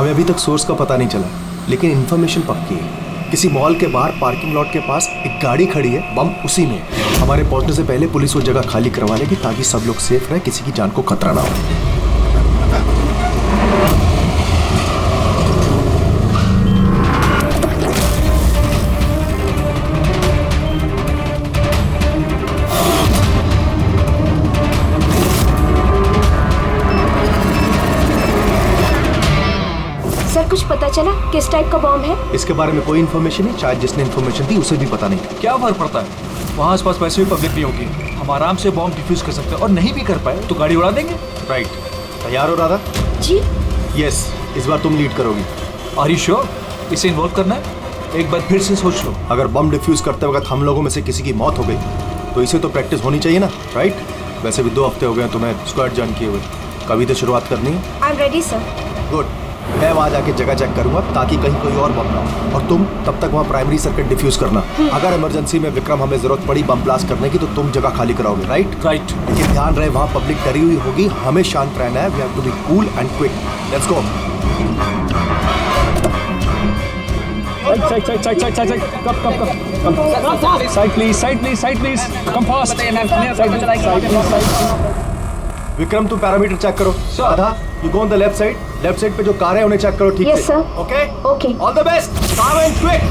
हमें अभी तक सोर्स का पता नहीं चला, लेकिन इन्फॉर्मेशन पक्की है। किसी मॉल के बाहर पार्किंग लॉट के पास एक गाड़ी खड़ी है, बम उसी में। हमारे पहुंचने से पहले पुलिस वो जगह खाली करवा लेगी ताकि सब लोग सेफ रहे, किसी की जान को खतरा ना हो। कुछ पता चला किस टाइप का बॉम्ब है? इसके बारे में कोई इन्फॉर्मेशन नहीं, शायद जिसने इन्फॉर्मेशन दी उसे भी पता नहीं। क्या फर्क पड़ता है, वहाँ आसपास वैसे भी पब्लिक नहीं होगी, हम आराम से बॉम्ब डिफ्यूज कर सकते हैं। और नहीं भी कर पाए तो गाड़ी उड़ा देंगे। राइट, तैयार हो राधा? जी यस, इस बार तुम लीड करोगी। Are you sure? इसे इन्वॉल्व करना है? एक बार फिर से सोच लो। अगर बम डिफ्यूज करते वक्त हम लोगों में से किसी की मौत हो गई तो इसे तो प्रैक्टिस होनी चाहिए ना, राइट? वैसे भी 2 हफ्ते हो गए तुम्हें स्क्वाड ज्वाइन किए हुए, कभी तो शुरुआत करनी है। I am ready sir. Good, मैं वहाँ जाके जगह चेक करूंगा ताकि कहीं कोई और बम ना हो, और तुम तब तक वहाँ प्राइमरी सर्किट डिफ्यूज करना। अगर इमरजेंसी में विक्रम हमें जरूरत पड़ी बम ब्लास्ट करने की तो तुम जगह खाली कराओगे, राइट? राइट। लेकिन ध्यान रहे वहाँ पब्लिक डरी हुई होगी, हमें शांत रहना है। We have to be cool and quick. Let's go. Vikram तुम पैरामीटर चेक करो। Radha, you go on the left side पे जो कार है उन्हें चेक करो ठीक से। Yes sir. Okay okay. All the best, calm and quick.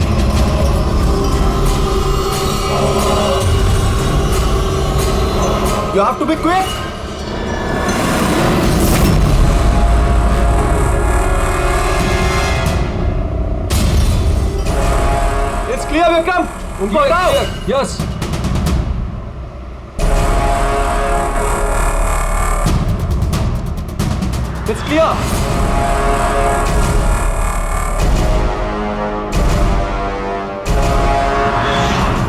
You have to be quick. It's clear Vikram, उनको हटाओ। यस। It's clear.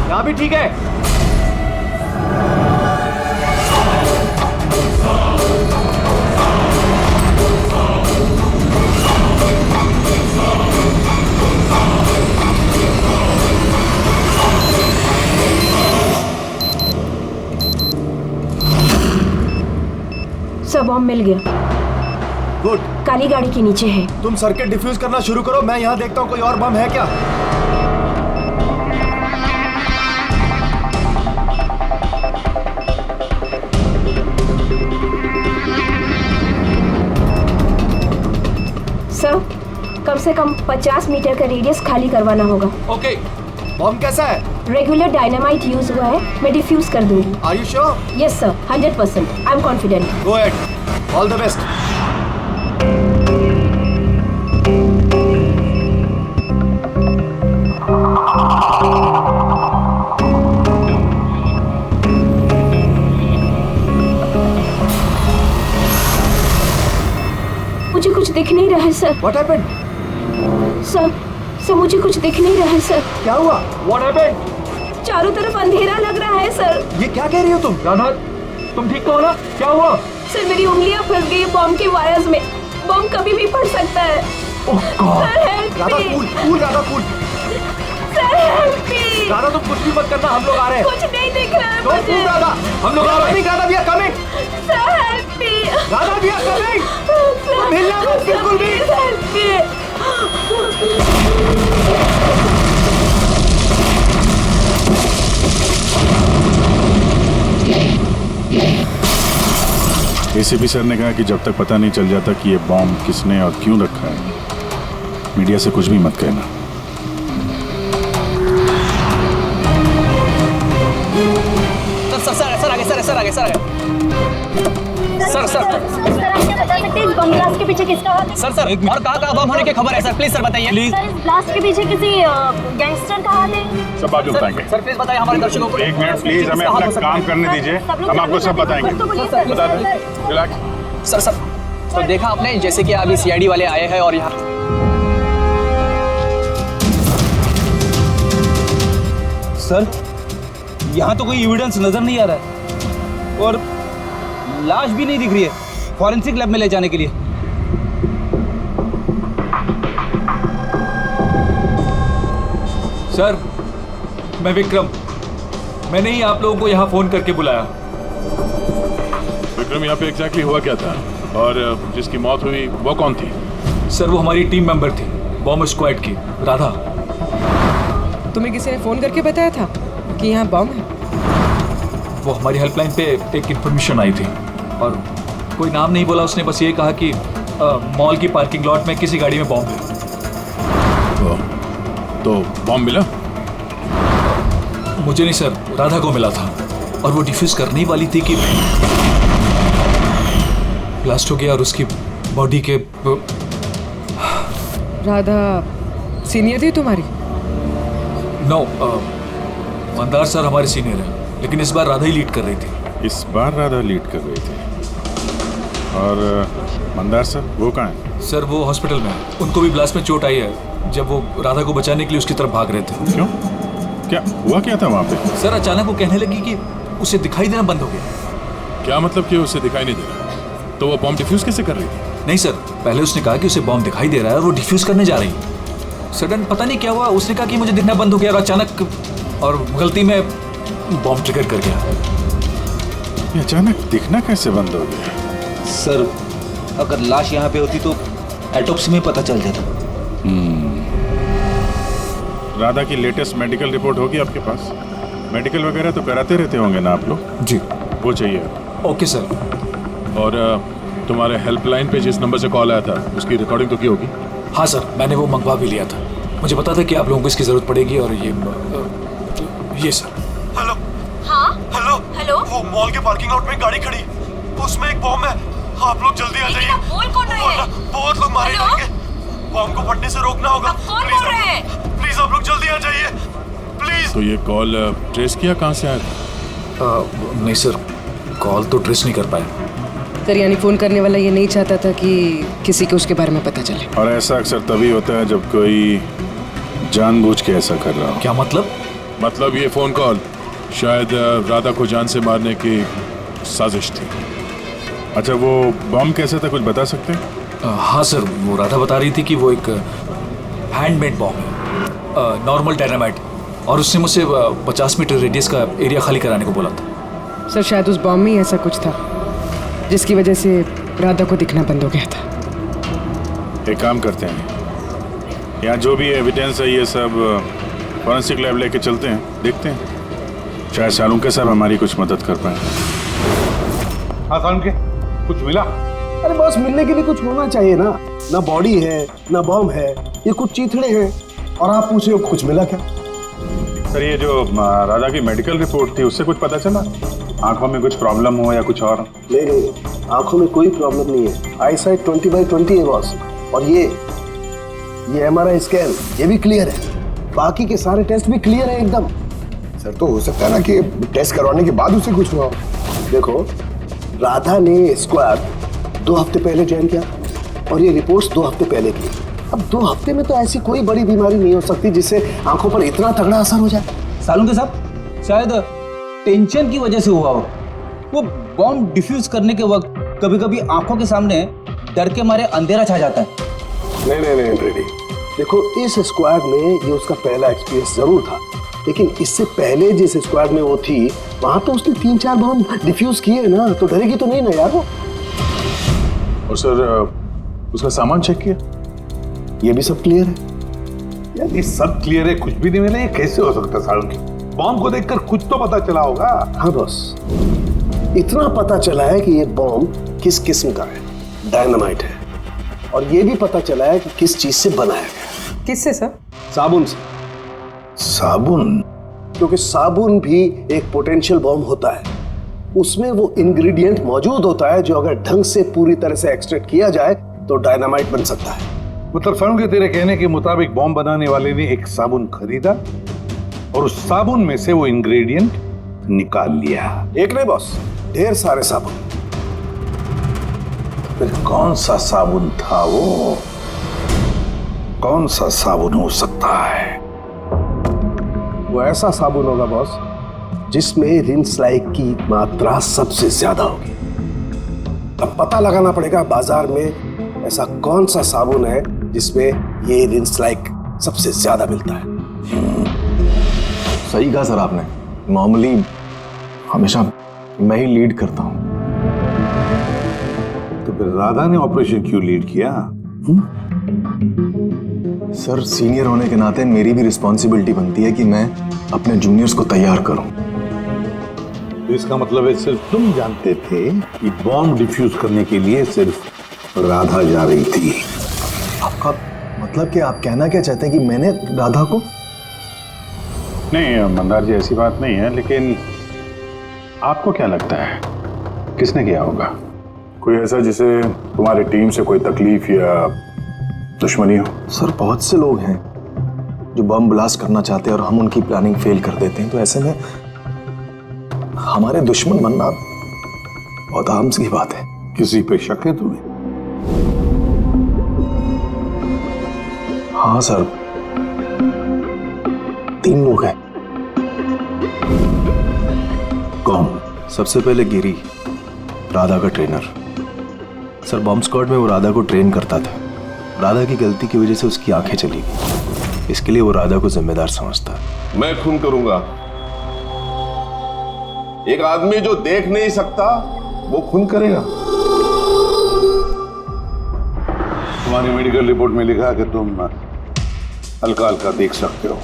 यहाँ भी ठीक है। सर बॉम्ब मिल गया। गुड। काली गाड़ी के नीचे है। तुम सर्किट डिफ्यूज करना शुरू करो, मैं यहाँ देखता हूँ कोई और बम है क्या। सर कम से कम 50 मीटर का रेडियस खाली करवाना होगा। ओके। बम कैसा है? रेगुलर डायनामाइट यूज हुआ है, मैं डिफ्यूज कर दूंगी। Are you sure? Yes sir, 100%। I am confident. Go ahead, all the best. मुझे कुछ दिख नहीं रहा है सर। What happened? सर मुझे कुछ दिख नहीं रहा है सर। क्या हुआ? What happened? चारों तरफ अंधेरा लग रहा है सर। ये क्या कह रही हो तुम? राधा, तुम ठीक तो हो ना? क्या हुआ? सर मेरी उंगलियां फंस गई बॉम्ब के वायर्स में। बॉम्ब कभी भी फट सकता है। Oh god. Sir help Radha me. Cool Radha cool. Sir help me. Radha तुम कुछ भी मत करना, हम लोग आ रहे हैं। कुछ नहीं दिख रहा है Don't मुझे। move, राधा, हम लोग आ रहे हैं। Radha we are coming. Sir help me. Radha we are coming. तुम हिलना मत बिल्कुल भी। Help me. एसीपी सर ने कहा कि जब तक पता नहीं चल जाता कि ये बॉम्ब किसने और क्यों रखा है, मीडिया से कुछ भी मत कहना। सर आगे सर आप क्या बता सकते हैं इस बम ब्लास्ट के पीछे किसका हाथ है? सर और कहाँ बम होने की खबर है सर? प्लीज सर बताइए। प्लीज सर इस ब्लास्ट के पीछे किसी गैंगस्टर का हाथ है? सब बाजू बताएंगे। सर प्लीज बताइए हमारे दर्शकों को। 1 मिनट प्लीज, हमें अपना काम करने दीजिए, हम आपको सब बताएंगे। बता दें, रिलैक्स। सर तो देखा आपने जैसे कि अभी सीआईडी वाले आए हैं और यहाँ सर यहाँ तो कोई एविडेंस नजर नहीं आ रहा है और लाश भी नहीं दिख रही है फॉरेंसिक लैब में ले जाने के लिए। सर मैं विक्रम, मैंने ही आप लोगों को यहाँ फोन करके बुलाया। विक्रम, यहाँ पे एग्जैक्टली हुआ क्या था और जिसकी मौत हुई वो कौन थी? सर वो हमारी टीम मेंबर थी, बॉम्ब स्क्वाड की, राधा। तुम्हें किसी ने फोन करके बताया था कि यहाँ बॉम्ब है? वो हमारी हेल्पलाइन पे एक इन्फॉर्मेशन आई थी और कोई नाम नहीं बोला, उसने बस ये कहा कि मॉल की पार्किंग लॉट में किसी गाड़ी में बॉम्ब है। तो बॉम्ब मिला? मुझे नहीं सर, राधा को मिला था और वो डिफ्यूज करने ही वाली थी कि ब्लास्ट हो गया और उसकी बॉडी के राधा सीनियर थी तुम्हारी? नो, मंदार सर हमारे सीनियर हैं, लेकिन इस बार राधा ही लीड कर रही थी। इस बार राधा लीड कर रही थी। और मंदार सर वो कहाँ है? सर वो हॉस्पिटल में है, उनको भी ब्लास्ट में चोट आई है जब वो राधा को बचाने के लिए उसकी तरफ भाग रहे थे। क्यों? क्या हुआ क्या था वहाँ पे? सर अचानक वो कहने लगी कि उसे दिखाई देना बंद हो गया। क्या मतलब कि उसे दिखाई नहीं दे रहा? तो वो बॉम्ब डिफ्यूज कैसे कर रही थी? नहीं सर, पहले उसने कहा कि उसे बॉम्ब दिखाई दे रहा है और वो डिफ्यूज करने जा रही है। सडन पता नहीं क्या हुआ, उसने कहा कि मुझे दिखना बंद हो गया और अचानक और गलती में बॉम्ब ट्रिगर कर गया। ये अचानक दिखना कैसे बंद हो गया? सर अगर लाश यहाँ पे होती तो एटोप्सी में पता चल जाता। राधा की लेटेस्ट मेडिकल रिपोर्ट होगी आपके पास? मेडिकल वगैरह तो कराते रहते होंगे ना आप लोग? जी वो चाहिए। Okay sir. और तुम्हारे हेल्पलाइन पे जिस नंबर से कॉल आया था उसकी रिकॉर्डिंग तो की होगी? हाँ सर, मैंने वो मंगवा भी लिया था। मुझे पता था कि आप लोगों को इसकी जरूरत पड़ेगी और ये सर। हेलो। हाँ हेलो। हेलो, वो मॉल के पार्किंग लॉट में गाड़ी खड़ी, उसमें एक बॉम्ब है। आप लोग जल्दी आ जाइए। बोल कौन रहे हैं? बहुत लोग मारे हेलो? जाएंगे। बॉम्ब को फटने से रोकना होगा। अब कौन बोल रहे हैं? प्लीज आप लोग जल्दी आ जाइए, प्लीज। तो ये कॉल ट्रेस किया कहाँ से आया था? नहीं सर, कॉल तो ट्रेस नहीं कर पाए। सर यानी फोन करने वाला ये नहीं चाहता था कि किसी को उसके बारे में पता चले। और ऐसा अक्सर तभी होता है जब कोई जानबूझ के ऐसा कर रहा हो। क्या मतलब? मतलब ये फोन कॉल शायद राधा को जान से मारने की साजिश थी। अच्छा वो बॉम्ब कैसे था, कुछ बता सकते हैं? हाँ सर, वो राधा बता रही थी कि वो एक हैंडमेड बॉम्ब है, नॉर्मल डायनामाइट, और उसने मुझसे 50 मीटर रेडियस का एरिया खाली कराने को बोला था। सर शायद उस बॉम्ब में ही ऐसा कुछ था जिसकी वजह से राधा को दिखना बंद हो गया था। एक काम करते हैं, यहाँ जो भी एविडेंस है ये सब फॉरेंसिक लैब लेके चलते हैं, देखते हैं शायद सालुंके साहब हमारी कुछ मदद कर पाए। हाँ सालुंके, कुछ मिला? अरे बॉस, मिलने के लिए कुछ होना चाहिए ना। ना बॉडी है ना बॉम्ब है, ये कुछ चीथड़े हैं और आप पूछ रहे हो कुछ मिला क्या? सर ये जो राधा की मेडिकल रिपोर्ट थी उससे कुछ पता चला? आंखों में कुछ प्रॉब्लम हो या कुछ और? नहीं, आंखों में कोई प्रॉब्लम नहीं है। आई साइट 20/20 है बॉस। और ये MRI स्कैन ये भी क्लियर है। बाकी के सारे टेस्ट भी क्लियर है एकदम। सर तो हो सकता है ना कि टेस्ट करवाने के बाद उसे कुछ हुआ हो। देखो, राधा ने स्क्वाड 2 हफ्ते पहले ज्वाइन किया और ये रिपोर्ट्स 2 हफ्ते पहले की। अब 2 हफ्ते में तो ऐसी कोई बड़ी बीमारी नहीं हो सकती जिससे आंखों पर इतना तगड़ा असर हो जाए। सालुंके साहब शायद टेंशन की वजह से हुआ हो। वो बॉम्ब डिफ्यूज करने के वक्त कभी कभी आंखों के सामने डर के मारे अंधेरा छा जाता है। नहीं रेडी। देखो, इस स्क्वाड में ये उसका पहला एक्सपीरियंस जरूर था, लेकिन इससे पहले जिस स्क्वाड में वो थी वहां तो उसने 3-4 बॉम्ब डिफ्यूज किए ना, तो डरेगी तो नहीं ना यार वो। और सर उसका सामान चेक किया? ये भी सब क्लियर है। यार ये सब क्लियर है, कुछ भी नहीं मिला, ये कैसे हो सकता है सालुंके? बॉम्ब को देखकर कुछ तो पता चला होगा। हाँ बॉस, इतना पता चला है कि ये बॉम्ब किस किस्म का है, डायनामाइट है। और ये भी पता चला है कि किस चीज से बनाया गया। किससे सर? साबुन से। साबुन? क्योंकि साबुन भी एक पोटेंशियल बॉम्ब होता है। उसमें वो इंग्रेडिएंट मौजूद होता है जो अगर ढंग से पूरी तरह से एक्सट्रैक्ट किया जाए तो डायनामाइट बन सकता है। मतलब सालुंके तेरे कहने के मुताबिक बॉम्ब बनाने वाले ने एक साबुन खरीदा और उस साबुन में से वो इंग्रेडिएंट निकाल लिया। एक नहीं बॉस, ढेर सारे साबुन। फिर कौन सा साबुन था वो? कौन सा साबुन हो सकता है? वो ऐसा साबुन होगा बॉस जिसमें रिंस लाइक की मात्रा सबसे ज्यादा होगी। अब पता लगाना पड़ेगा बाजार में ऐसा कौन सा साबुन है जिसमें ये रिंस लाइक सबसे ज्यादा मिलता है। सही कहा सर आपने। नॉर्मली हमेशा मैं ही लीड करता हूं। तो फिर राधा ने ऑपरेशन क्यों लीड किया? सर, सीनियर होने के नाते मेरी भी रिस्पॉन्सिबिलिटी बनती है कि मैं अपने जूनियर्स को तैयार करूं। तो इसका मतलब है सिर्फ तुम जानते थे कि बॉम्ब डिफ्यूज करने के लिए सिर्फ राधा जा रही थी। आपका मतलब कि आप कहना क्या चाहते हैं कि मैंने राधा को? नहीं मंदार जी, ऐसी बात नहीं है, लेकिन आपको क्या लगता है किसने किया होगा? कोई ऐसा जिसे तुम्हारी टीम से कोई तकलीफ या दुश्मनी हो? सर, बहुत से लोग हैं जो बम ब्लास्ट करना चाहते हैं और हम उनकी प्लानिंग फेल कर देते हैं, तो ऐसे में हमारे दुश्मन बनना बहुत आम सी बात है। किसी पे शक है तुम्हें? हाँ सर, 3 लोग हैं। कौन? सबसे पहले गिरी, राधा का ट्रेनर। सर, बॉम्ब स्क्वाड में वो राधा को ट्रेन करता था। राधा की गलती की वजह से उसकी आंखें चली गई, इसके लिए वो राधा को जिम्मेदार समझता है। मैं खून करूंगा। एक आदमी जो देख नहीं सकता वो खून करेगा। तुम्हारी मेडिकल रिपोर्ट में लिखा कि तुम हल्का हल्का देख सकते हो।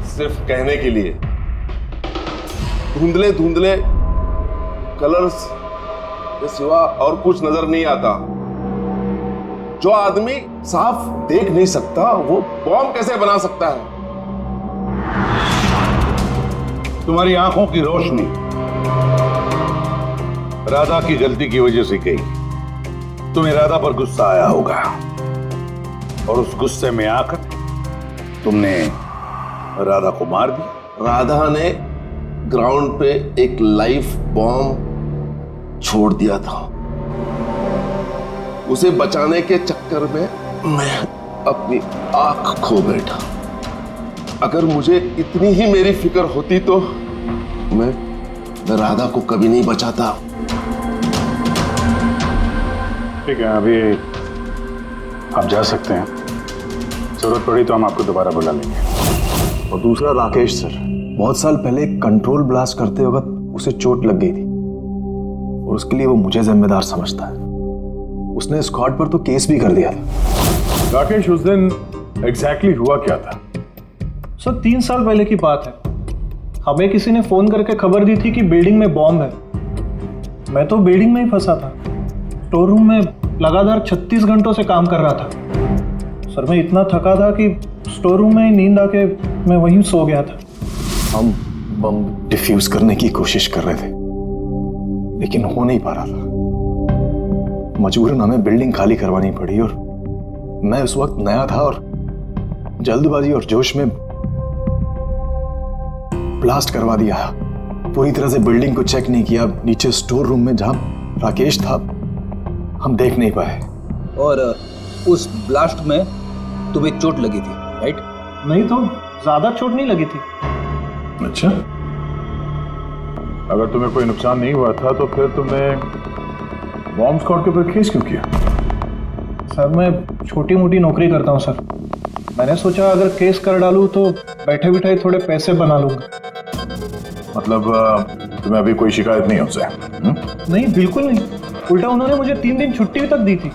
सिर्फ कहने के लिए। धुंधले धुंधले कलर्स के सिवा और कुछ नजर नहीं आता। जो आदमी साफ देख नहीं सकता वो बॉम्ब कैसे बना सकता है? तुम्हारी आंखों की रोशनी राधा की गलती की वजह से गई। तुम्हें राधा पर गुस्सा आया होगा और उस गुस्से में आकर तुमने राधा को मार दिया। राधा ने ग्राउंड पे एक लाइव बॉम्ब छोड़ दिया था। उसे बचाने के चक्कर में मैं अपनी आंख खो बैठा। अगर मुझे इतनी ही मेरी फिक्र होती तो मैं राधा को कभी नहीं बचाता। ठीक है, अभी आप जा सकते हैं। जरूरत पड़ी तो हम आपको दोबारा बुला लेंगे। और दूसरा राकेश सर, बहुत साल पहले कंट्रोल ब्लास्ट करते वक्त उसे चोट लग गई थी और उसके लिए वो मुझे जिम्मेदार समझता है। उसने स्क्वाड पर तो केस भी कर दिया था। राकेश, उस दिन एग्जैक्टली हुआ क्या था? सर, 3 साल पहले की बात है। हमें किसी ने फोन करके खबर दी थी कि बिल्डिंग में बॉम्ब है। मैं तो बिल्डिंग में ही फंसा था। स्टोर रूम में लगातार 36 घंटों से काम कर रहा था। सर, मैं इतना थका था कि स्टोर रूम में नींद आके मैं वहीं सो गया था। हम बम डिफ्यूज करने की कोशिश कर रहे थे लेकिन हो नहीं पा रहा था। मजबूरन हमें बिल्डिंग खाली करवानी पड़ी और मैं उस वक्त नया था और जल्दबाजी और जोश में ब्लास्ट करवा दिया। पूरी तरह से बिल्डिंग को चेक नहीं किया। नीचे स्टोर रूम में जहां राकेश था हम देख नहीं पाए। और उस ब्लास्ट में तुम्हें चोट लगी थी, राइट? नहीं तो ज्यादा चोट नहीं लगी थी। अच्छा, अगर तुम्हें कोई नुकसान नहीं हुआ था तो फिर तुमने बॉम्ब स्क्वाड के ऊपर केस क्यों किया? सर, मैं छोटी मोटी नौकरी करता हूँ सर। मैंने सोचा अगर केस कर डालूं तो बैठे बिठाए थोड़े पैसे बना लूंगा। मतलब तुम्हें अभी कोई शिकायत नहीं उनसे? नहीं, बिल्कुल नहीं। उल्टा उन्होंने मुझे 3 दिन छुट्टी तक दी थी।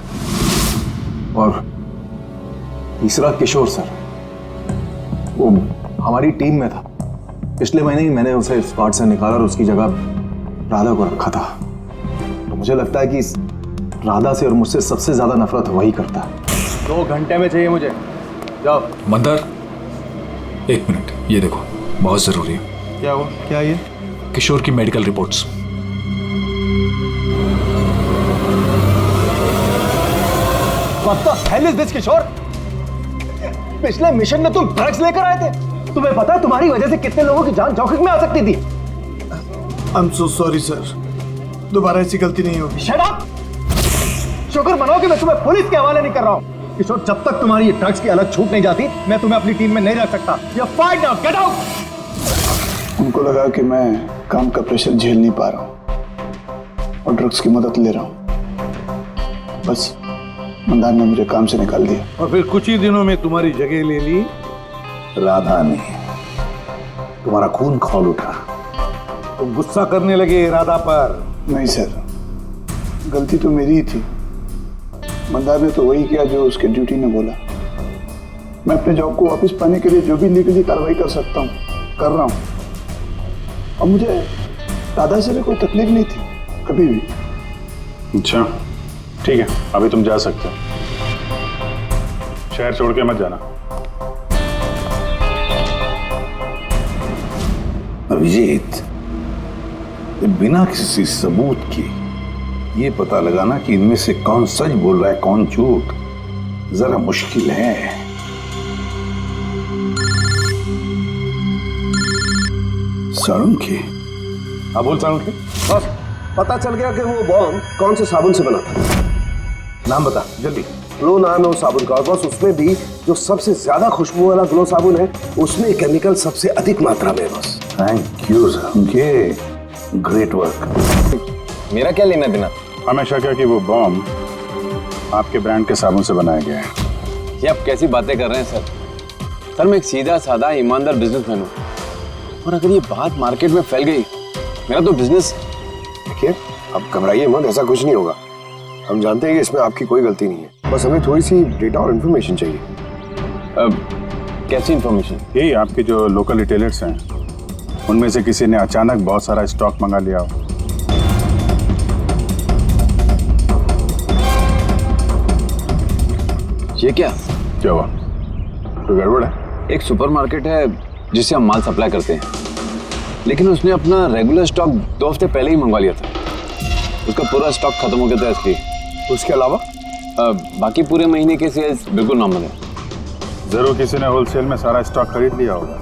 और तीसरा किशोर सर, वो हमारी टीम में था। पिछले महीने ही मैंने उसे स्क्वाड से निकाला और उसकी जगह राधा को रखा था। तो मुझे लगता है कि राधा से और मुझसे सबसे ज्यादा नफरत वही करता है। 2 घंटे में चाहिए मुझे। जाओ। मंदार, 1 मिनट, ये देखो, बहुत जरूरी है। क्या हुआ? क्या ये? किशोर की medical reports. What the hell is this, किशोर? पिछले मिशन में तुम ड्रग्स लेकर आए थे। तुम्हें पता है तुम्हारी वजह से कितने लोगों की जान जोखिम में आ सकती थी। I am so sorry sir, दोबारा ऐसी गलती नहीं होगी। Shut up! शुक्र मनाओ कि मैं तुम्हें पुलिस के हवाले नहीं कर रहा हूँ। किशोर, जब तक तुम्हारी ड्रग्स की अलग छूट नहीं जाती मैं तुम्हें अपनी टीम में नहीं रख सकता। You are fired now, get out. उनको लगा कि मैं काम का प्रेशर झेल नहीं पा रहा हूँ और ड्रग्स की मदद ले रहा हूँ। बस मंदार ने मुझे काम से निकाल दिया। और फिर कुछ ही दिनों में तुम्हारी जगह ले ली राधा ने। तुम्हारा खून खौल उठा, तुम गुस्सा करने लगे राधा पर। नहीं सर, गलती तो मेरी ही थी। मंदार ने तो वही किया जो उसके ड्यूटी ने बोला। मैं अपने जॉब को वापस पाने के लिए जो भी लीगली कार्रवाई कर सकता हूँ कर रहा हूँ। और मुझे दादा से भी कोई तकलीफ नहीं थी कभी भी। अच्छा ठीक है, अभी तुम जा सकते हो। शहर छोड़ के मत जाना। अभिजीत, बिना किसी सबूत के ये पता लगाना कि इनमें से कौन सच बोल रहा है कौन झूठ जरा मुश्किल है। साळुंखे। हाँ बोल साळुंखे। बस पता चल गया कि वो बॉम्ब कौन से साबुन से बना था। नाम बता जल्दी। ग्लो नाम है उस साबुन का, और बस उसमें भी जो सबसे ज्यादा खुशबू वाला ग्लो साबुन है उसमें केमिकल सबसे अधिक मात्रा में है। बस thank you Salunkhe, great work. मेरा क्या लेना देना? हमें शक है कि वो बॉम्ब आपके ब्रांड के साबुन से बनाया गया है। ये आप कैसी बातें कर रहे हैं सर? सर मैं एक सीधा साधा ईमानदार बिजनेसमैन हूँ, और अगर ये बात मार्केट में फैल गई मेरा तो बिजनेस। देखिए अब घबराइए मत, ऐसा कुछ नहीं होगा। हम जानते हैं कि इसमें आपकी कोई गलती नहीं है, बस हमें थोड़ी सी डेटा और इन्फॉर्मेशन चाहिए। कैसी इन्फॉर्मेशन? यही आपके जो लोकल रिटेलर्स हैं उनमें से किसी ने अचानक बहुत सारा स्टॉक मंगा लिया हो। ये क्या हुआ? कोई गड़बड़ है? एक सुपरमार्केट है जिससे हम माल सप्लाई करते हैं, लेकिन उसने अपना रेगुलर स्टॉक 2 हफ्ते पहले ही मंगवा लिया था। उसका पूरा स्टॉक खत्म हो गया था इसलिए। उसके अलावा बाकी पूरे महीने के सेल्स बिल्कुल नॉर्मल है। जरूर किसी ने होलसेल में सारा स्टॉक खरीद लिया होगा,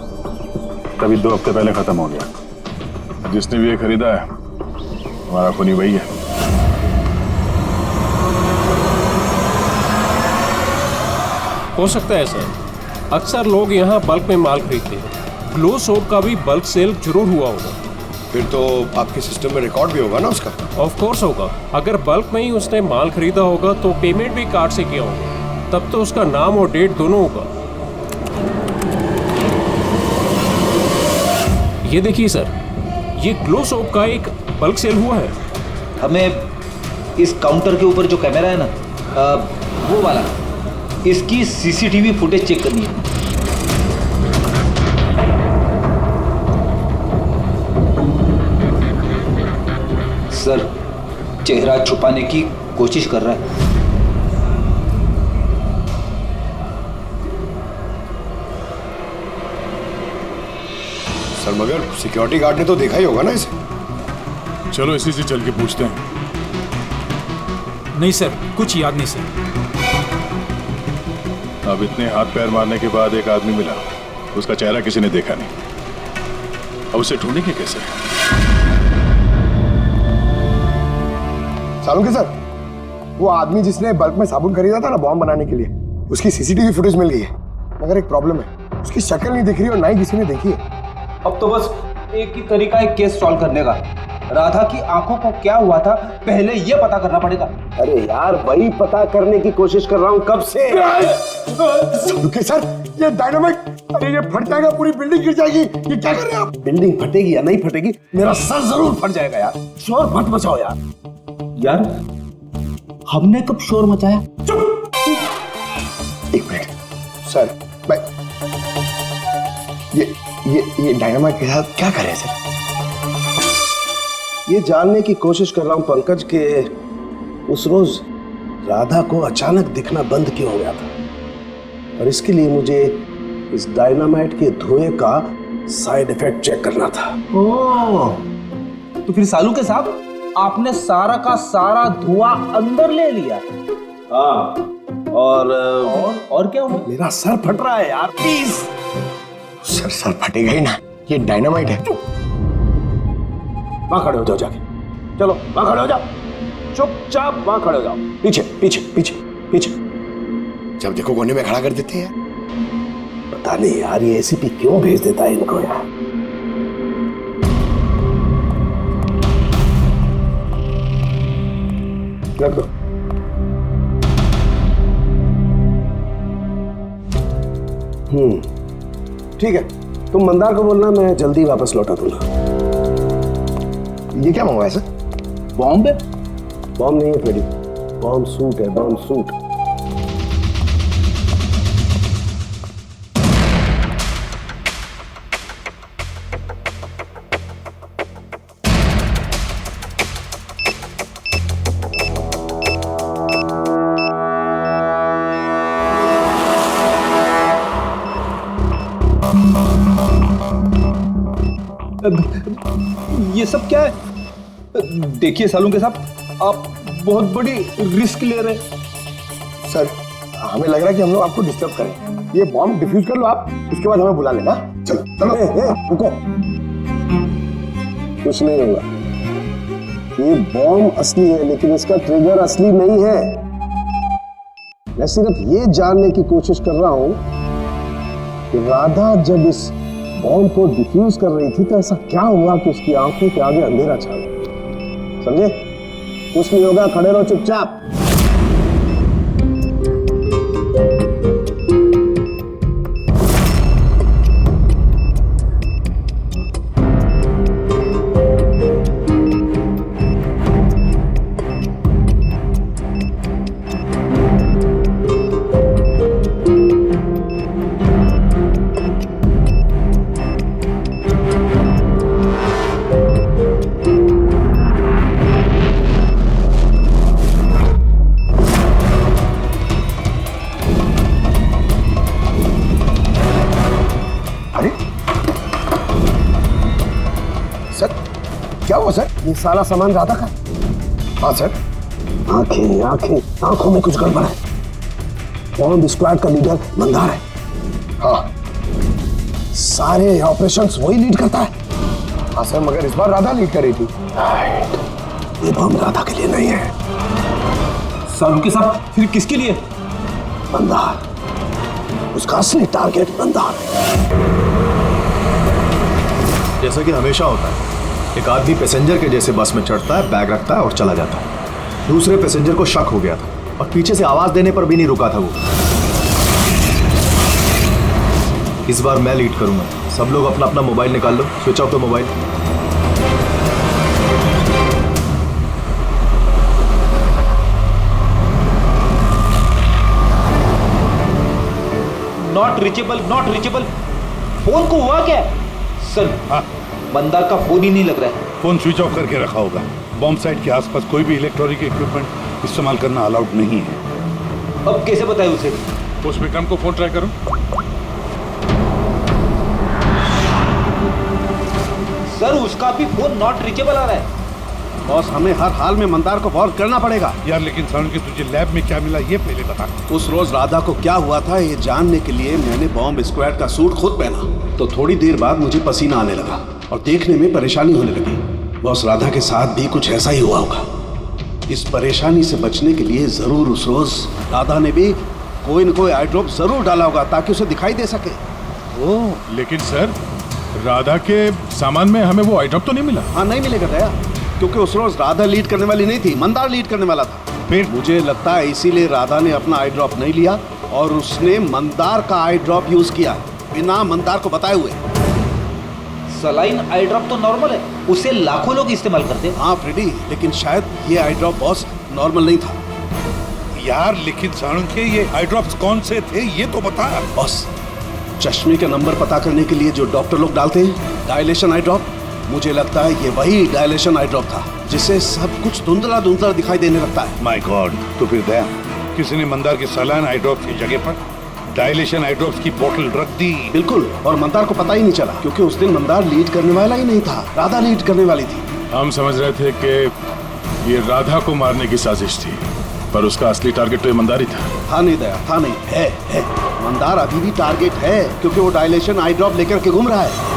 तभी 2 हफ्ते पहले खत्म हो गया। जिसने भी ये खरीदा है हमारा खूनी वही है। हो सकता है सर, अक्सर लोग यहाँ बल्क में माल खरीदते हैं। ग्लो सोप का भी बल्क सेल जरूर हुआ होगा। फिर तो आपके सिस्टम में रिकॉर्ड भी होगा ना उसका? ऑफ कोर्स होगा। अगर बल्क में ही उसने माल खरीदा होगा तो पेमेंट भी कार्ड से किया होगा, तब तो उसका नाम और डेट दोनों होगा। ये देखिए सर, ये ग्लो सोप का एक बल्क सेल हुआ है। हमें इस काउंटर के ऊपर जो कैमरा है ना, वो वाला, इसकी सीसीटीवी फुटेज चेक करनी है। सर, चेहरा छुपाने की कोशिश कर रहा है। सर मगर सिक्योरिटी गार्ड ने तो देखा ही होगा ना इसे। चलो इसी से चल के पूछते हैं। नहीं सर, कुछ याद नहीं सर। अब इतने हाथ पैर मारने के बाद एक आदमी मिला, उसका चेहरा किसी ने देखा नहीं। अब उसे ढूंढेंगे कैसे? साळुंखे सर, वो आदमी जिसने बल्क में साबुन खरीदा था ना बॉम्ब बनाने के लिए, उसकी सीसीटीवी फुटेज मिल गई है। मगर एक प्रॉब्लम है, उसकी शक्ल नहीं दिख रही और ना ही किसी ने देखी है। अब तो बस एक ही तरीका है केस सॉल्व करने का। राधा की आंखों को क्या हुआ था पहले ये पता करना पड़ेगा। अरे यार वही पता करने की कोशिश कर रहा हूँ कब से। साळुंखे सर, ये डायनामाइट, अरे ये फट जाएगा, पूरी बिल्डिंग गिर जाएगी। ये क्या कर रहे हैं आप? बिल्डिंग फटेगी या नहीं फटेगी, मेरा सर जरूर फट जाएगा यार। शोर मत मचाओ यार। यार हमने कब शोर मचाया? चुप! एक मिनट सर, मैं ये डायनामाइट के साथ क्या करें सर? ये जानने की कोशिश कर रहा हूं पंकज के उस रोज राधा को अचानक दिखना बंद क्यों हो गया था, और इसके लिए मुझे इस डायनामाइट के धुएं का साइड इफेक्ट चेक करना था। ओह, तो फिर साळुंखे साहब आपने सारा का सारा धुआं अंदर ले लिया? हाँ, और क्या हुआ? मेरा सर फट रहा है यार, प्लीज। सर फटेगा ही ना, ये डायनामाइट है। वहां खड़े हो जाओ, जाके चलो वहां खड़े हो जाओ, चुपचाप वहां खड़े हो जाओ। पीछे पीछे पीछे पीछे, जब देखो कोने में खड़ा कर देते हैं। पता नहीं यार ये एसीपी क्यों भेज देता है इनको यार। रख दो। ठीक है, तुम मंदार को बोलना मैं जल्दी वापस लौटा दूंगा। ये क्या मंगवाया सर? बॉम्ब है? बॉम्ब नहीं है फ्रेडी, बॉम्ब सूट है, बॉम्ब सूट। ये सब क्या है? देखिए सालुंके साहब, आप बहुत बड़ी रिस्क ले रहे हैं। सर, हमें लग रहा है कि हम लोग आपको डिस्टर्ब करें। ये बॉम्ब डिफ्यूज कर लो आप, उसके बाद हमें बुला लेना। चलो चलो, रुको। कुछ नहीं होगा। ये बॉम्ब असली है, लेकिन इसका ट्रिगर असली नहीं है। मैं सिर्फ ये जानने की कोशिश कर रहा हूं कि राधा जब इस बॉम्ब को डिफ्यूज कर रही थी तो ऐसा क्या हुआ कि उसकी आंखों के आगे अंधेरा छा गया। समझे? कुछ नहीं होगा, खड़े रहो चुपचाप। सर, ये सारा सामान राधा का? हाँ सर। आंखें आंखें, आंखों में कुछ गड़बड़ है। बॉम्ब स्क्वाड का लीडर मंदार है। हाँ, सारे ऑपरेशंस वही लीड करता है। हाँ सर, मगर इस बार राधा लीड कर रही थी। ये बॉम्ब राधा के लिए नहीं है। सर उनके साथ फिर किसके लिए? मंदार, उसका असली टारगेट मंदार है। जैसा कि हमेशा होता है, एक आदमी पैसेंजर के जैसे बस में चढ़ता है, बैग रखता है और चला जाता है। दूसरे पैसेंजर को शक हो गया था और पीछे से आवाज देने पर भी नहीं रुका था वो। इस बार मैं लीड करूंगा। सब लोग अपना अपना मोबाइल निकाल लो, switch off the mobile. Not reachable, not reachable. Phone को हुआ क्या? सर, मंदार का फोन ही नहीं लग रहा है। फोन स्विच ऑफ करके रखा होगा। बॉम्ब साइट के आसपास कोई भी इलेक्ट्रॉनिक इक्विपमेंट इस्तेमाल करना अलाउड नहीं है। अब कैसे बताए उसे? उस विक्रम को फोन ट्राई करो। सर, उसका भी फोन नॉट रीचेबल आ रहा है। बॉस, हमें हर हाल में मंदार को वॉर्न करना पड़ेगा। यार, लेकिन सारुण के तुझे लैब में क्या मिला ये पहले बता। उस रोज राधा को क्या हुआ था ये जानने के लिए मैंने बॉम्ब स्क्वाड का सूट खुद पहना। तो थोड़ी देर बाद मुझे पसीना आने लगा और देखने में परेशानी होने लगी। बॉस, राधा के साथ भी कुछ ऐसा ही हुआ होगा। इस परेशानी से बचने के लिए जरूर उस रोज राधा ने भी कोई न कोई आई ड्रॉप जरूर डाला होगा ताकि उसे दिखाई दे सके। ओह, लेकिन सर, राधा के सामान में हमें वो आई ड्रॉप तो नहीं मिला। हाँ, नहीं मिलेगा दया, क्योंकि उस रोज राधा लीड करने वाली नहीं थी, मंदार लीड करने वाला था। फिर मुझे लगता है इसीलिए राधा ने अपना आई ड्रॉप नहीं लिया और उसने मंदार का आई ड्रॉप यूज किया बिना मंदार को बताए हुए। सलाइन आई ड्रॉप तो नॉर्मल है, उसे लाखों लोग इस्तेमाल करते हैं। हाँ फ्रेडी, लेकिन शायद ये आई ड्रॉप बॉस नॉर्मल नहीं था। यार, लेकिन सारुण के ये आई ड्रॉप्स कौन से थे ये तो बता। बॉस, चश्मे का नंबर पता करने के लिए जो डॉक्टर लोग डालते हैं, डायलेशन आई ड्रॉप, मुझे लगता है ये वही डायलेशन आई ड्रॉप था जिससे सब कुछ धुंधला धुंधला दिखाई देने लगता है। माय गॉड, तो फिर दया किसी ने मंदार के सलाइन आई ड्रॉप्स की जगह पर डायलेशन आई ड्रॉप्स की बोतल रख दी। बिल्कुल, और मंदार को पता ही नहीं चला क्योंकि उस दिन मंदार लीड करने वाला ही नहीं था, राधा लीड करने वाली थी। हम समझ रहे थे कि ये राधा को मारने की साजिश थी, पर उसका असली टारगेट तो ईमानदार ही था। था नहीं दया, था नहीं, है। ईमानदार अभी भी टारगेट है क्योंकि वो डायलेशन आई ड्रॉप लेकर के घूम रहा है।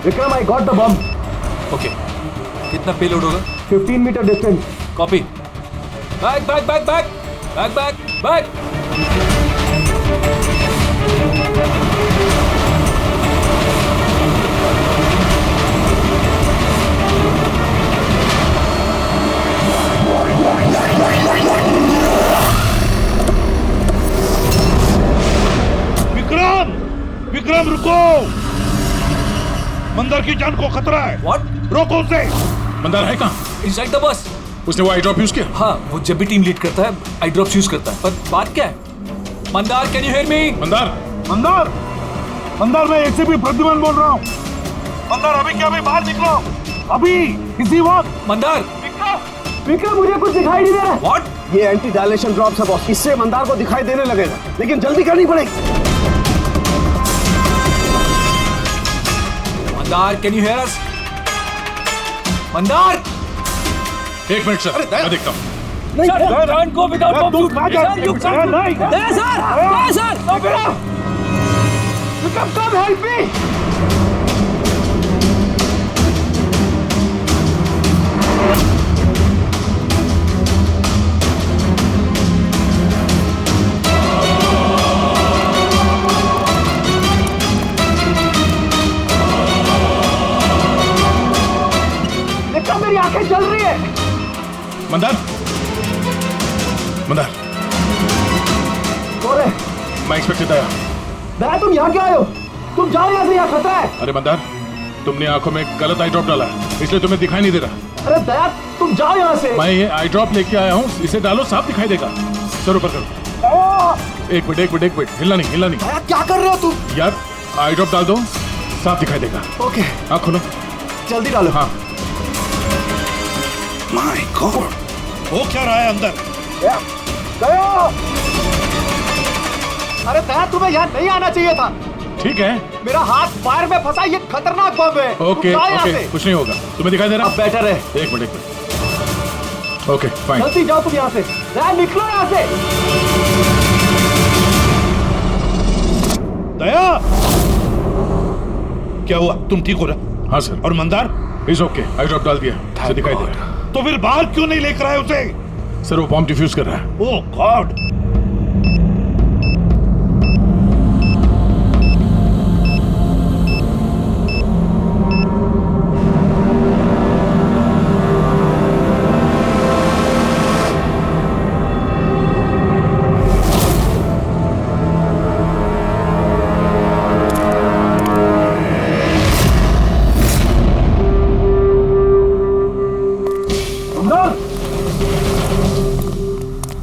Vikram, I got the bomb. Okay, कितना पेलोड होगा? 15 metre distance. Copy. Back back back back back back back. Vikram, Vikram रुको, मंदार की जान को खतरा है। What? रोको उसे। मंदार है कहाँ? Inside the bus. उसने वो आई ड्रॉप यूज किया? हाँ, वो जब भी टीम लीड करता है आई ड्रॉप्स यूज करता है। पर बात क्या है? Mandar, can you hear me? Mandar, Mandar, Mandar, मैं एसीपी प्रद्युमन बोल रहा हूँ। मंदार, अभी क्या, अभी बाहर निकलो, अभी इसी वक्त। मंदार, विक्रम, मुझे कुछ दिखाई नहीं दे रहा। What? ये एंटी डायलेशन ड्रॉप है बॉस, इससे मंदार को दिखाई देने लगेगा, लेकिन जल्दी करनी पड़ेगी। मंदार, कैन यू हियर अस? मंदार, एक मिनट सर, मैं देखता हूँ। Don't go without compute. Vikram, come help me. Vikram, मेरी आंखें जल रही है। मंदार, मंदार, कौन है? मैं इंस्पेक्टर दया। दया, तुम यहाँ क्या आए हो? तुम जाओ यहाँ से, यहाँ खतरा है। अरे मंदार, तुमने आंखों में गलत आई ड्रॉप डाला है, इसलिए तुम्हें दिखाई नहीं दे रहा। अरे दया, तुम जाओ यहाँ से। मैं ये आई ड्रॉप लेके आया हूँ, इसे डालो, साफ दिखाई देगा। सर ऊपर करो। एक मिनट, हिलना नहीं। दया, क्या कर रहे हो तुम? यार, आई ड्रॉप डाल दो, साफ दिखाई देगा। ओके, आँख खोलो। जल्दी डालो। हाँ। माय गॉड, वो क्या रहा है अंदर? दया! अरे दया, तुम्हें यहाँ नहीं आना चाहिए था। ठीक है, मेरा हाथ फायर में फंसा, ये खतरनाक बम है। ओके, कुछ नहीं होगा। तुम्हें दिखाई दे रहा? अब बेटर है। एक मिनट। Okay, fine. जल्दी जाओ तुम यहाँ से। दया, निकलो यहाँ से। दया, क्या हुआ? तुम ठीक हो रहा? हाँ सर। और Mandar? Is okay, I drop डाल दिया, उसे दिखाई दे रहा। तो फिर बाहर क्यों नहीं लेकर आए उसे? सर, वो बॉम्ब डिफ्यूज कर रहा है। Oh God.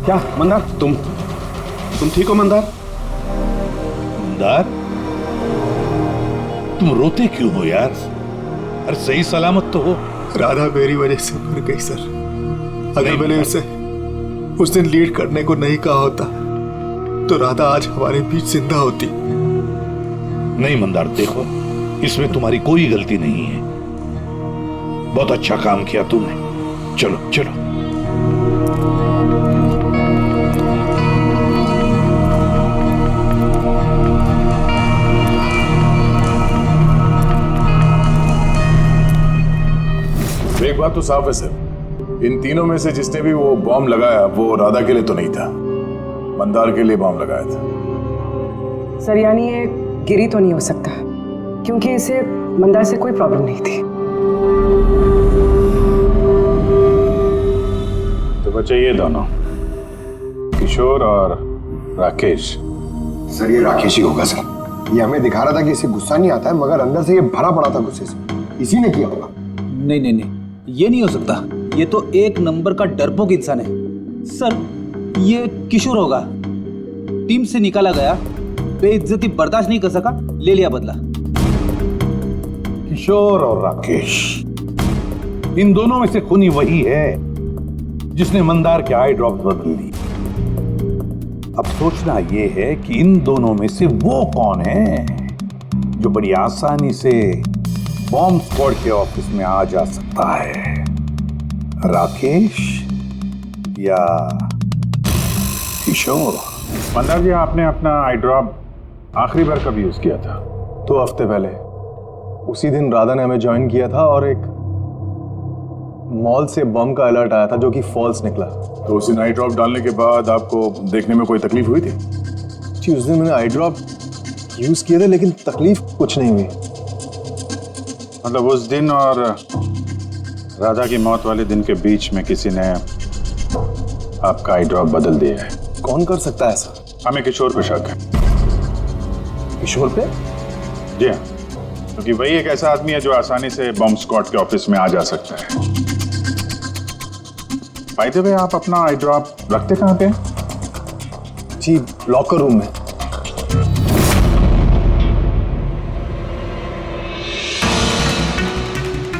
क्या मंदार, तुम ठीक हो मंदार? मंदार, तुम रोते क्यों हो यार? अरे सही सलामत तो हो। राधा मेरी वजह से मर गई सर। अगर मैंने उसे उस दिन लीड करने को नहीं कहा होता तो राधा आज हमारे बीच जिंदा होती। नहीं मंदार, देखो, इसमें तुम्हारी कोई गलती नहीं है। बहुत अच्छा काम किया तुमने। चलो चलो। एक बात तो साफ है सर, इन तीनों में से जिसने भी वो बॉम्ब लगाया वो राधा के लिए तो नहीं था, मंदार के लिए बॉम्ब लगाया था। सर, यानी ये गिरी तो नहीं हो सकता, क्योंकि इसे मंदार से कोई प्रॉब्लम नहीं थी। तो बच्चे ये दोनों, किशोर और राकेश। सर, ये राकेश ही होगा सर। ये हमें दिखा रहा था कि इसे गुस्सा नहीं आता है, मगर अंदर से ये भरा पड़ा था गुस्से से। इसी ने किया होगा। नहीं, ये नहीं हो सकता। ये तो एक नंबर का डरपोक इंसान है। सर, ये किशोर होगा। टीम से निकाला गया, बेइज्जती बर्दाश्त नहीं कर सका, ले लिया बदला। किशोर और राकेश, इन दोनों में से खूनी वही है जिसने मंदार के आई ड्रॉप्स बदल दी। अब सोचना यह है कि इन दोनों में से वो कौन है जो बड़ी आसानी से बॉम्ब स्क्वाड के ऑफिस में आ जा सकता है, राकेश या किशोर। मंदार जी, आपने अपना आई ड्रॉप आखिरी बार कब यूज किया था? 2 हफ्ते पहले। उसी दिन राधा ने हमें ज्वाइन किया था और एक मॉल से बम का अलर्ट आया था जो कि फॉल्स निकला। तो उस दिन आई ड्रॉप डालने के बाद आपको देखने में कोई तकलीफ हुई थी? जी, उस दिन मैंने आई ड्रॉप यूज किए थे लेकिन तकलीफ कुछ नहीं हुई। मतलब उस दिन और राधा की मौत वाले दिन के बीच में किसी ने आपका आई ड्रॉप बदल दिया है। कौन कर सकता है ऐसा? हमें किशोर पे शक है। किशोर पे? जी हाँ, क्योंकि वही एक ऐसा आदमी है जो आसानी से बॉम्ब स्क्वाड के ऑफिस में आ जा सकता है। बाय द वे, आप अपना आई ड्रॉप रखते कहाँ पे? जी, लॉकर रूम में।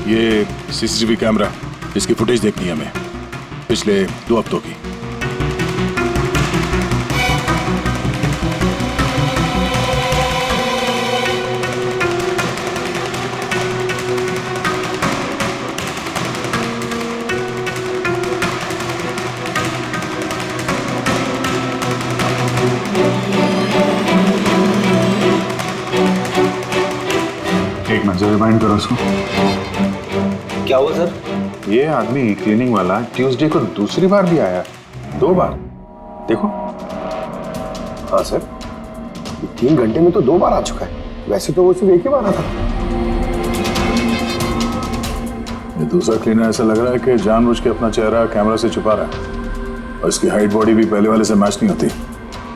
ये सीसीटीवी कैमरा, इसकी फुटेज देखनी है हमें पिछले 2 हफ्तों की। एक मिनट, जरा रिमाइंड करो उसको। क्या हुआ सर? ये आदमी क्लीनिंग वाला ट्यूसडे को दूसरी बार भी आया, 2 बार। देखो। हाँ सर, 3 घंटे में तो 2 बार आ चुका है। वैसे तो वो सिर्फ एक ही बार आता। ये दूसरा क्लीनर ऐसा लग रहा है कि जानबूझ के अपना चेहरा कैमरा से छुपा रहा है और इसकी हाइट बॉडी भी पहले वाले से मैच नहीं होती।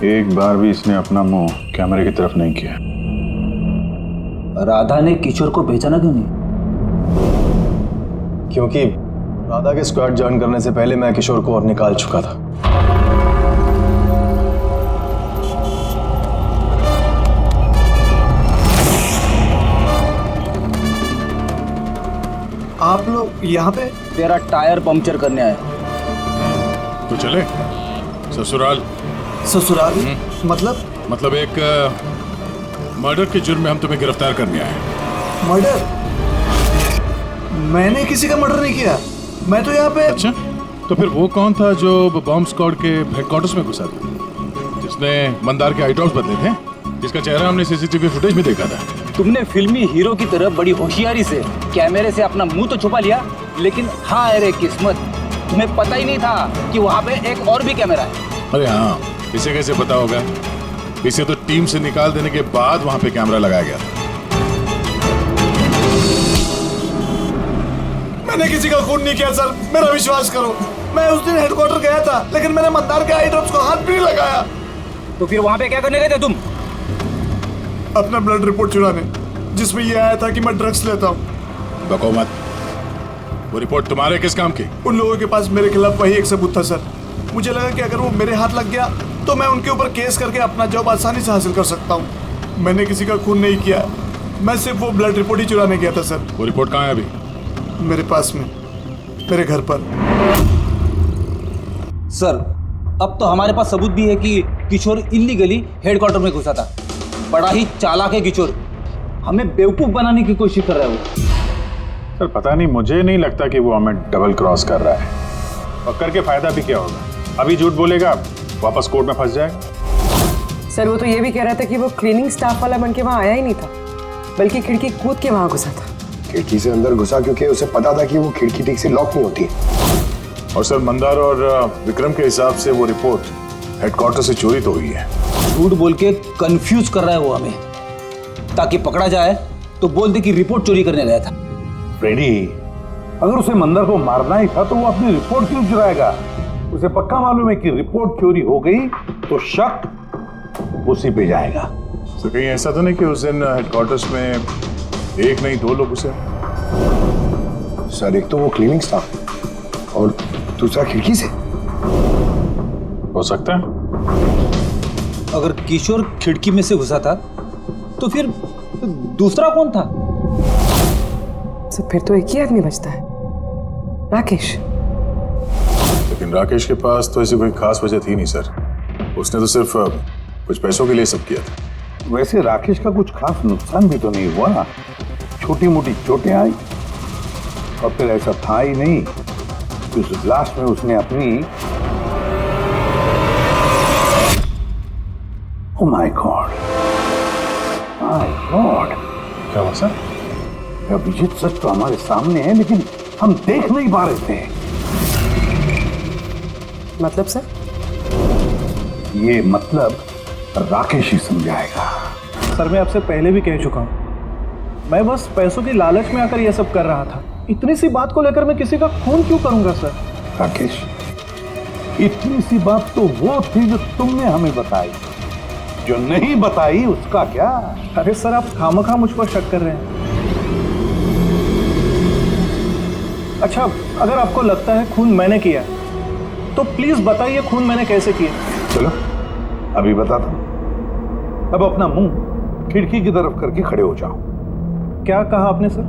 एक बार भी इसने अपना मुंह कैमरे की तरफ नहीं किया। राधा ने किशोर को पहचाना क्यों नहीं? क्योंकि राधा के स्क्वाड ज्वाइन करने से पहले मैं किशोर को और निकाल चुका था। आप लोग यहाँ पे? तेरा टायर पंक्चर करने आया। तो चले ससुराल। ससुराल? मतलब एक मर्डर के जुर्म में हम तुम्हें गिरफ्तार करने आए। मर्डर? मैंने किसी का मर्डर नहीं किया। मैं तो यहाँ पे। अच्छा, तो फिर वो कौन था जो बॉम्ब स्क्वाड के हेडक्वार्टर्स में घुसा था, जिसने मंदार के आई ड्रॉप्स बदले थे, जिसका चेहरा हमने सीसीटीवी फुटेज में देखा था? तुमने फिल्मी हीरो की तरह बड़ी होशियारी से कैमरे से अपना मुंह तो छुपा लिया, लेकिन हाय रे किस्मत, तुम्हें पता ही नहीं था कि वहाँ पे एक और भी कैमरा है। अरे हाँ, इसे कैसे पता होगा? इसे तो टीम से निकाल देने के बाद वहाँ पे कैमरा लगाया गया था। मैंने किसी का खून नहीं किया सर, मेरा विश्वास करो। मैं उस दिन हेडक्वार्टर गया था, लेकिन मैंने मंदार के आई ड्रॉप्स को हाथ भी नहीं लगाया। तो फिर वहाँ पे क्या करने गए थे तुम? अपना ब्लड रिपोर्ट चुराने, जिसमें ये आया था कि मैं ड्रग्स लेता हूँ। बको मत। वो रिपोर्ट तुम्हारे किस काम की? उन लोगों के पास मेरे खिलाफ वही एक सबूत था सर। मुझे लगा कि अगर वो मेरे हाथ लग गया तो मैं उनके ऊपर केस करके अपना जॉब आसानी से हासिल कर सकता हूँ। मैंने किसी का खून नहीं किया, मैं सिर्फ वो ब्लड रिपोर्ट ही चुराने गया था सर। वो रिपोर्ट कहाँ है अभी? मेरे पास में, मेरे घर पर। सर, अब तो हमारे पास सबूत भी है कि किशोर इल्लीगली हेडक्वार्टर में घुसा था। बड़ा ही चालाक है किशोर, हमें बेवकूफ बनाने की कोशिश कर रहा है वो। सर पता नहीं, मुझे नहीं लगता कि वो हमें डबल क्रॉस कर रहा है। और करके फायदा भी क्या होगा? अभी झूठ बोलेगा, वापस कोर्ट में फंस जाएगा। सर, वो तो ये भी कह रहा था कि वो क्लीनिंग स्टाफ वाला बन के वहाँ आया ही नहीं था, बल्कि खिड़की कूद के वहाँ घुसा था। खिड़की से अंदर घुसा क्योंकि उसे पता था कि वो खिड़की ठीक से लॉक नहीं होती। और सर, मंदार और विक्रम के हिसाब से वो रिपोर्ट हेडक्वार्टर से चोरी तो हुई है। झूठ बोल के कंफ्यूज कर रहा है वो हमें, ताकि पकड़ा जाए तो बोल दे कि रिपोर्ट चोरी करने गया था। फ्रेडी, अगर उसे मंदार को मारना ही था तो वो अपनी रिपोर्ट क्यों चुराएगा? उसे पक्का मालूम है कि रिपोर्ट चोरी हो गई तो शक उसी पे जाएगा। तो कहीं ऐसा तो नहीं कि उस दिन हेडक्वार्टर्स में एक नहीं 2 लोग उसे? सर, एक तो वो क्लीनिंग स्टाफ और दूसरा खिड़की से। हो सकता है। अगर किशोर खिड़की में से घुसा था तो फिर दूसरा कौन था? तो फिर तो एक ही आदमी बचता है, राकेश। लेकिन राकेश के पास तो ऐसी कोई खास वजह थी नहीं सर। उसने तो सिर्फ कुछ पैसों के लिए सब किया था। वैसे राकेश का कुछ खास नुकसान भी तो नहीं हुआ, छोटी मोटी चोटें आई और फिर ऐसा था ही नहीं कि उस ब्लास्ट में उसने अपनी oh my God, my God. क्या हुआ सर? अभिजीत सच तो हमारे सामने है लेकिन हम देख नहीं पा रहे थे। मतलब सर? ये मतलब राकेश ही समझाएगा। सर मैं आपसे पहले भी कह चुका हूं, मैं बस पैसों की लालच में आकर यह सब कर रहा था। इतनी सी बात को लेकर मैं किसी का खून क्यों करूंगा सर? राकेश, इतनी सी बात तो वो थी जो तुमने हमें बताई, जो नहीं बताई उसका क्या? अरे सर आप खामखा मुझ पर शक कर रहे हैं। अच्छा अगर आपको लगता है खून मैंने किया तो प्लीज बताइए खून मैंने कैसे किया। चलो अभी बताता हूं। अब अपना मुंह खिड़की की तरफ करके खड़े हो जाओ। क्या कहा आपने सर?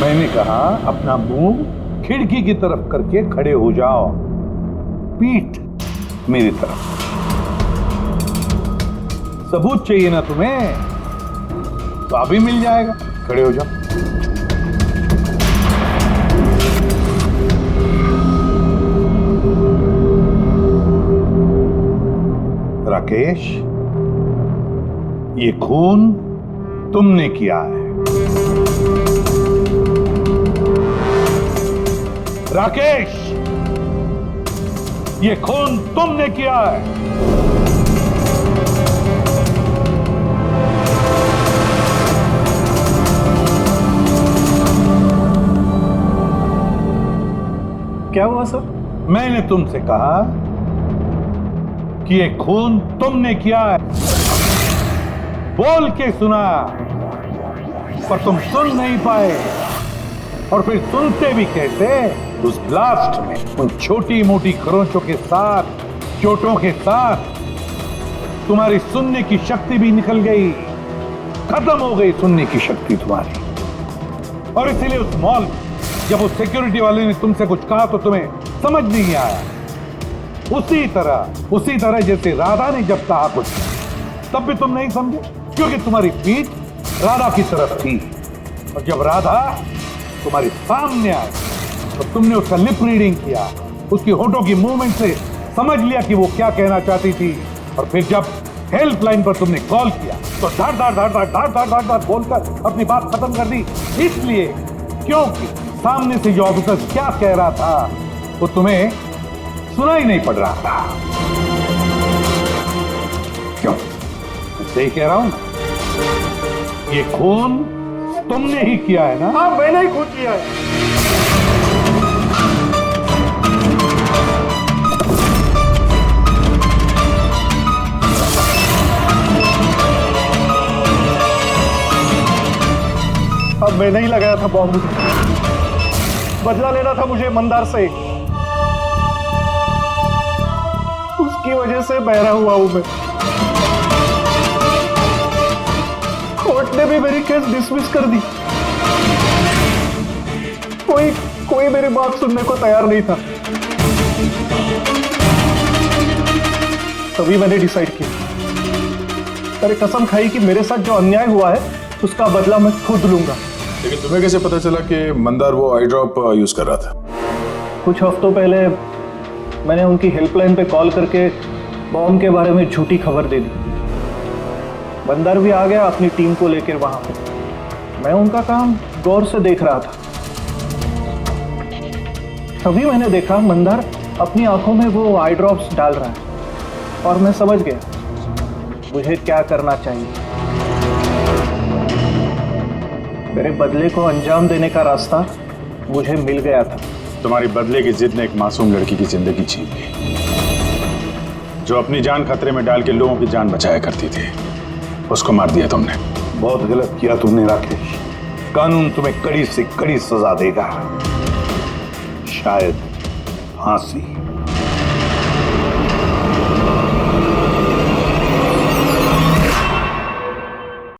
मैंने कहा अपना मुंह खिड़की की तरफ करके खड़े हो जाओ, पीठ मेरी तरफ। सबूत चाहिए ना तुम्हें, तो अभी मिल जाएगा। खड़े हो जाओ। राकेश, ये खून तुमने किया है। राकेश, ये खून तुमने किया है। क्या हुआ सर? मैंने तुमसे कहा कि ये खून तुमने किया है, बोल के सुना, पर तुम सुन नहीं पाए। और फिर सुनते भी कैसे? उस ब्लास्ट में उन छोटी मोटी खरोंचों के साथ, चोटों के साथ तुम्हारी सुनने की शक्ति भी निकल गई, खत्म हो गई सुनने की शक्ति तुम्हारी। और इसीलिए उस मॉल जब उस सिक्योरिटी वाले ने तुमसे कुछ कहा तो तुम्हें समझ नहीं आया। उसी तरह जैसे राधा ने जब कहा कुछ तब भी तुम नहीं समझे, क्योंकि तुम्हारी पीठ राधा की तरफ थी। और जब राधा तुम्हारे सामने आई तो तुमने उसका लिप रीडिंग किया, उसकी होठों की मूवमेंट से समझ लिया कि वो क्या कहना चाहती थी। और फिर जब हेल्पलाइन पर तुमने कॉल किया तो धार धार धार धार धार धार धार धार बोलकर अपनी बात खत्म कर दी। इसलिए क्योंकि सामने से जो ऑफिसर क्या कह रहा था वो तुम्हें सुना ही नहीं पड़ रहा था। क्यों? मैं सही कह रहा हूं ना? ये खून तुमने ही किया है ना? हाँ मैंने ही खून किया है। अब मैंने ही लगाया था बॉम्ब। बदला लेना था मुझे मंदार से, उसकी वजह से बहरा हुआ हूं मैं। कोर्ट ने भी मेरी केस डिसमिस कर दी। कोई मेरी बात सुनने को तैयार नहीं था। तभी मैंने डिसाइड किया, अरे कसम खाई कि मेरे साथ जो अन्याय हुआ है उसका बदला मैं खुद लूंगा। लेकिन तुम्हें कैसे पता चला कि मंदार वो आई ड्रॉप यूज कर रहा था? कुछ हफ्तों पहले मैंने उनकी हेल्पलाइन पे कॉल करके बॉम्ब के बारे में झूठी खबर दे दी। मंदार भी आ गया अपनी टीम को लेकर वहां पे। मैं उनका काम गौर से देख रहा था। तभी मैंने देखा मंदार अपनी आंखों में वो आई ड्रॉप्स डाल रहा है और मैं समझ गया मुझे क्या करना चाहिए। मेरे बदले को अंजाम देने का रास्ता मुझे मिल गया था। तुम्हारी बदले की जिद ने एक मासूम लड़की की जिंदगी छीन ली, जो अपनी जान खतरे में डाल के लोगों की जान बचाया करती थी। उसको मार दिया तुमने। बहुत गलत किया तुमने राकेश। कानून तुम्हें कड़ी से कड़ी सजा देगा। शायद फांसी।